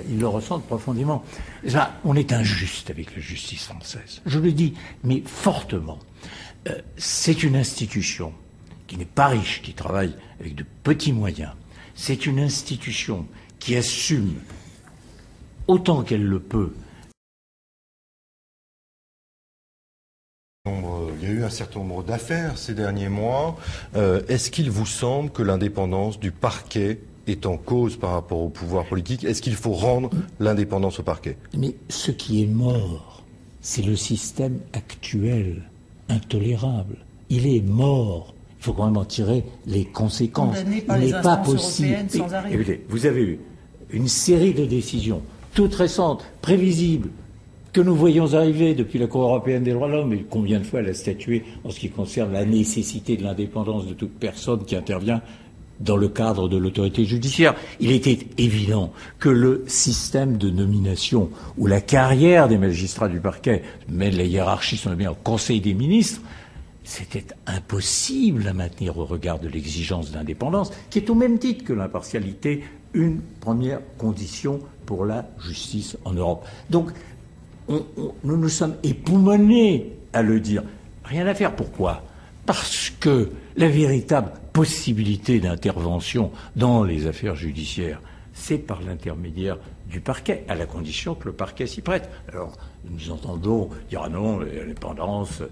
ils le ressentent profondément. Ça, on est injuste avec la justice française. Je le dis, mais fortement. C'est une institution qui n'est pas riche, qui travaille avec de petits moyens. C'est une institution qui assume autant qu'elle le peut. Il y a eu un certain nombre d'affaires ces derniers mois. Est-ce qu'il vous semble que l'indépendance du parquet est en cause par rapport au pouvoir politique? Est-ce qu'il faut rendre l'indépendance au parquet? Mais ce qui est mort, c'est le système actuel, intolérable. Il est mort. Il faut quand même en tirer les conséquences. Condamné par Il les n'est pas instances possible. européennes sans arrêt. Écoutez, vous avez eu une série de décisions, toutes récentes, prévisibles, que nous voyons arriver depuis la Cour européenne des droits de l'homme, et combien de fois elle a statué en ce qui concerne la nécessité de l'indépendance de toute personne qui intervient dans le cadre de l'autorité judiciaire. Il était évident que le système de nomination ou la carrière des magistrats du parquet, mais la hiérarchie sont bien au Conseil des ministres, c'était impossible à maintenir au regard de l'exigence d'indépendance, qui est au même titre que l'impartialité une première condition pour la justice en Europe. Donc, nous nous sommes époumonés à le dire. Rien à faire. Pourquoi? Parce que la véritable possibilité d'intervention dans les affaires judiciaires, c'est par l'intermédiaire du parquet, à la condition que le parquet s'y prête. Alors, nous entendons dire « Ah non, l'indépendance,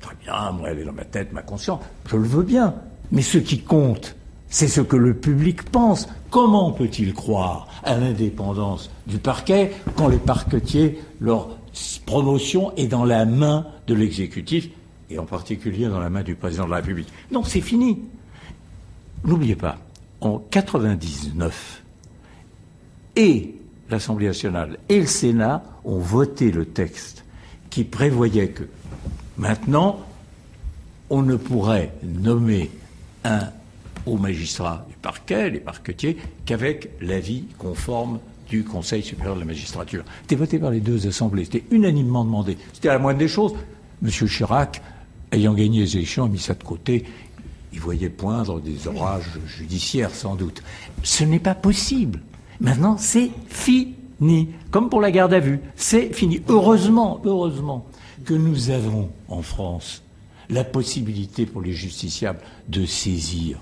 très bien, moi, elle est dans ma tête, ma conscience. » Je le veux bien. Mais ce qui compte, c'est ce que le public pense. Comment peut-il croire à l'indépendance du parquet quand les parquetiers, leur promotion est dans la main de l'exécutif, et en particulier dans la main du président de la République? Non, c'est fini. N'oubliez pas, en 99, et l'Assemblée nationale et le Sénat ont voté le texte qui prévoyait que maintenant, on ne pourrait nommer un haut magistrat du parquet, les parquetiers, qu'avec l'avis conforme du Conseil supérieur de la magistrature. C'était voté par les deux assemblées, c'était unanimement demandé. C'était à la moindre des choses. M. Chirac, ayant gagné les élections, a mis ça de côté. Il voyait poindre des orages judiciaires, sans doute. Ce n'est pas possible. Maintenant, c'est fini. Comme pour la garde à vue, c'est fini. Heureusement que nous avons en France la possibilité pour les justiciables de saisir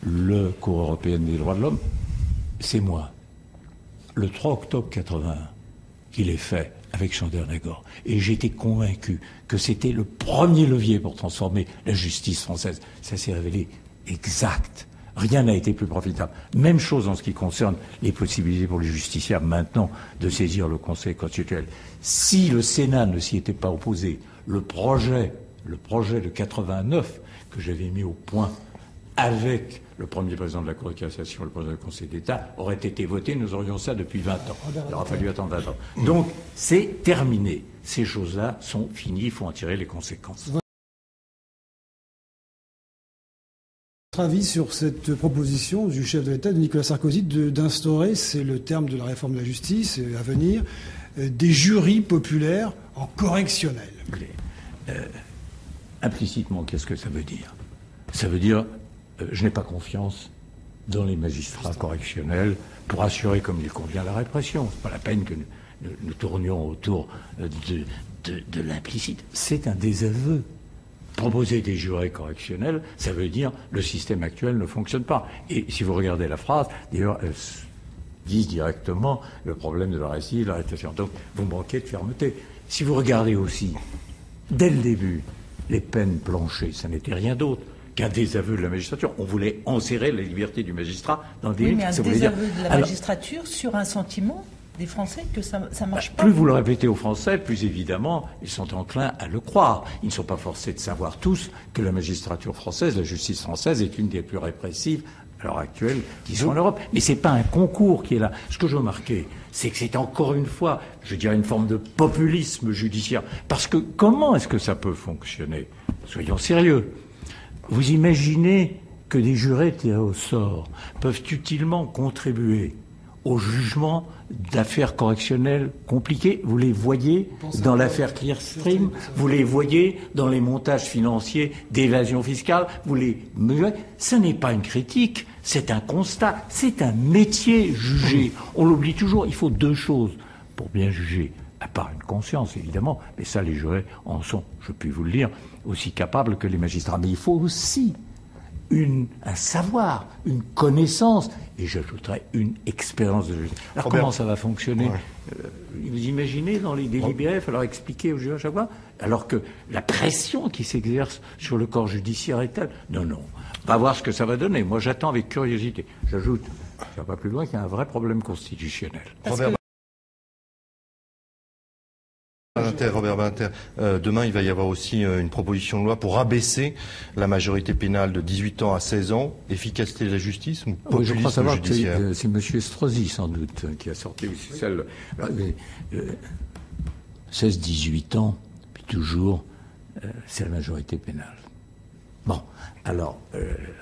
le Cour européenne des droits de l'homme. C'est moi, le 3 octobre 81, qu'il est fait avec Chandernagor. Et j'étais convaincu que c'était le premier levier pour transformer la justice française. Ça s'est révélé exact. Rien n'a été plus profitable. Même chose en ce qui concerne les possibilités pour les justiciables maintenant de saisir le Conseil constitutionnel. Si le Sénat ne s'y était pas opposé, le projet de 89 que j'avais mis au point avec le premier président de la Cour de cassation et le président du Conseil d'État aurait été voté, nous aurions ça depuis 20 ans. Il aura fallu attendre 20 ans. Donc, c'est terminé. Ces choses-là sont finies, il faut en tirer les conséquences. Votre avis sur cette proposition du chef de l'État, de Nicolas Sarkozy, d'instaurer, c'est le terme de la réforme de la justice à venir, des jurys populaires en correctionnel? Implicitement, qu'est-ce que ça veut dire? Ça veut dire je n'ai pas confiance dans les magistrats correctionnels pour assurer comme il convient la répression. C'est pas la peine que nous tournions autour de l'implicite. C'est un désaveu. Proposer des jurés correctionnels, ça veut dire le système actuel ne fonctionne pas. Et si vous regardez la phrase, d'ailleurs, elles disent directement le problème de la récidive, la rétention. Donc, vous manquez de fermeté. Si vous regardez aussi, dès le début, les peines planchées, ça n'était rien d'autre qu'un désaveu de la magistrature. On voulait enserrer la liberté du magistrat dans des limites. Oui, mais un désaveu de la magistrature sur un sentiment des Français que ça marche pas. Plus vous le répétez aux Français, plus évidemment, ils sont enclins à le croire. Ils ne sont pas forcés de savoir tous que la magistrature française, la justice française, est une des plus répressives à l'heure actuelle qui sont en Europe. Mais c'est pas un concours qui est là. Ce que je veux marquer, c'est que c'est encore une fois, je dirais, une forme de populisme judiciaire. Parce que comment est-ce que ça peut fonctionner? Soyons sérieux. Vous imaginez que des jurés tirés au sort peuvent utilement contribuer au jugement d'affaires correctionnelles compliquées. Vous les voyez dans l'affaire Clearstream, vous les voyez dans les montages financiers d'évasion fiscale, ce n'est pas une critique, c'est un constat, c'est un métier jugé. On l'oublie toujours, il faut deux choses pour bien juger. À part une conscience, évidemment, mais ça, les jurés en sont, je puis vous le dire, aussi capables que les magistrats. Mais il faut aussi un savoir, une connaissance, et j'ajouterais une expérience de justice. Alors comment ça va fonctionner? Vous imaginez dans les délibérés, il va falloir expliquer aux juges à chaque fois, alors que la pression qui s'exerce sur le corps judiciaire est telle. Non, on va voir ce que ça va donner. Moi, j'attends avec curiosité. J'ajoute, ça ne va pas plus loin, qu'il y a un vrai problème constitutionnel. Robert Badinter, demain il va y avoir aussi une proposition de loi pour abaisser la majorité pénale de 18 ans à 16 ans. Efficacité de la justice ou populisme je crois savoir judiciaire? que c'est M. Estrosi sans doute qui a sorti aussi celle. 16-18 ans, puis toujours, c'est la majorité pénale. Bon, alors,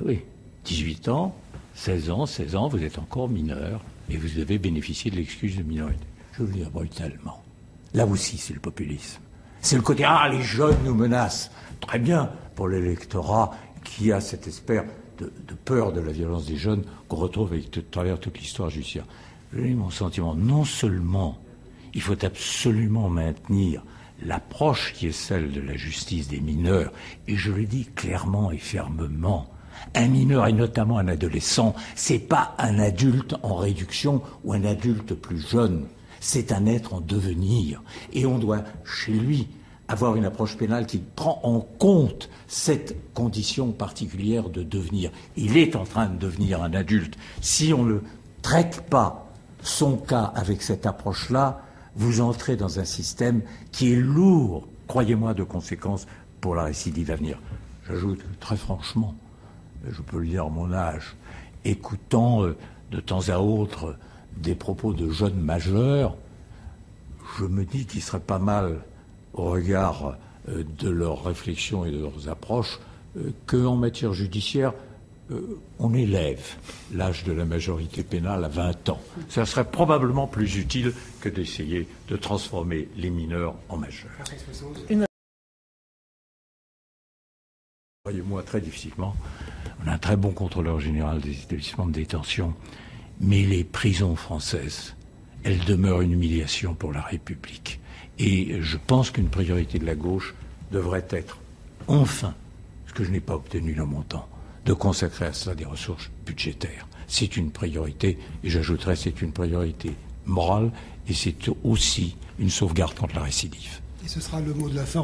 oui, 18 ans, 16 ans, vous êtes encore mineur et vous devez bénéficier de l'excuse de minorité. Je veux le dire brutalement. Là aussi, c'est le populisme. C'est le côté « Ah, les jeunes nous menacent ». Très bien pour l'électorat qui a cette espèce de peur de la violence des jeunes qu'on retrouve à travers toute l'histoire judiciaire. J'ai mon sentiment, non seulement il faut absolument maintenir l'approche qui est celle de la justice des mineurs, et je le dis clairement et fermement, un mineur et notamment un adolescent, c'est pas un adulte en réduction ou un adulte plus jeune. C'est un être en devenir. Et on doit, chez lui, avoir une approche pénale qui prend en compte cette condition particulière de devenir. Il est en train de devenir un adulte. Si on ne traite pas son cas avec cette approche-là, vous entrez dans un système qui est lourd, croyez-moi, de conséquences pour la récidive à venir. J'ajoute, très franchement, je peux le dire à mon âge, écoutant de temps à autre des propos de jeunes majeurs, je me dis qu'il serait pas mal, au regard de leurs réflexions et de leurs approches, qu'en matière judiciaire, on élève l'âge de la majorité pénale à 20 ans. Ça serait probablement plus utile que d'essayer de transformer les mineurs en majeurs. Voyez-moi, très difficilement, on a un très bon contrôleur général des établissements de détention, mais les prisons françaises, elles demeurent une humiliation pour la République. Et je pense qu'une priorité de la gauche devrait être, enfin, ce que je n'ai pas obtenu dans mon temps, de consacrer à cela des ressources budgétaires. C'est une priorité, et j'ajouterais c'est une priorité morale, et c'est aussi une sauvegarde contre la récidive. Et ce sera le mot de la fin.